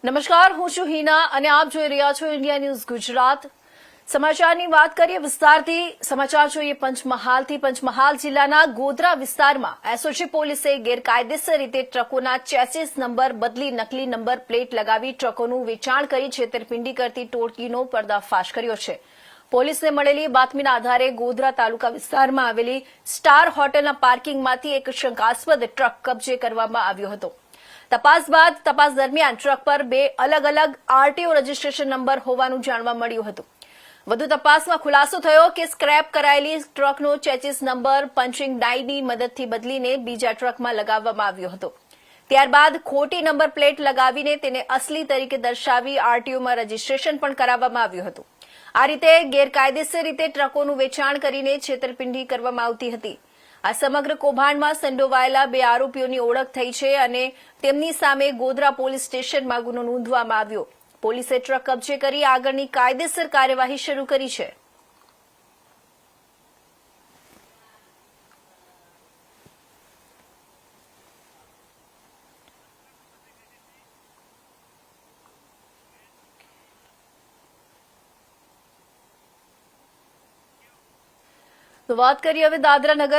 નમસ્કાર, હું છું હિના અને આપ જોઈ રહ્યા છો ઇન્ડિયા ન્યૂઝ ગુજરાત। સમાચારની વાત કરીએ વિસ્તારથી। સમાચાર જોઈએ પંચમહાલથી। પંચમહાલ જિલ્લાના ગોધરા વિસ્તારમાં એસઓજી પોલીસે ગેરકાયદેસર રીતે ટ્રકોના ચેસિસ નંબર બદલી નકલી નંબર પ્લેટ લગાવી ટ્રકોનું વેચાણ કરી છેતરપિંડી કરતી ટોળકીનો પર્દાફાશ કર્યો છે। પોલીસને મળેલી બાતમીના આધારે ગોધરા તાલુકા વિસ્તારમાં આવેલી સ્ટાર હોટલના પાર્કિંગમાંથી એક શંકાસ્પદ ટ્રક કબજે કરવામાં આવ્યો હતો। તપાસ દરમિયાન ટ્રક પર બે અલગ અલગ આરટીઓ રજીસ્ટ્રેશન નંબર હોવાનું જાણવા મળ્યું હતું। વધુ તપાસમાં ખુલાસો થયો કે સ્ક્રેપ કરાયેલી ટ્રકનો ચેસિસ નંબર પંચિંગ ડાયની મદદથી બદલીને બીજા ટ્રકમાં લગાવવામાં આવ્યો હતો। ત્યારબાદ ખોટી નંબર પ્લેટ લગાવીને તેને અસલી તરીકે દર્શાવી આરટીઓમાં રજીસ્ટ્રેશન પણ કરાવવામાં આવ્યું હતું। આ રીતે ગેરકાયદેસર રીતે ટ્રકોનું વેચાણ કરીને છેતરપિંડી કરવામાં આવતી હતી। આ સમગ્ર કૌભાંડમાં સંડોવાયેલા બે આરોપીઓની ઓળખ થઈ છે અને તેમની સામે ગોધરા પોલીસ સ્ટેશનમાં ગુનો નોંધવામાં આવ્યો। પોલીસે ટ્રક કબજે કરી આગળની કાયદેસર કાર્યવાહી શરૂ કરી છે। તો વાત કરીએ હવે દાદરા નગર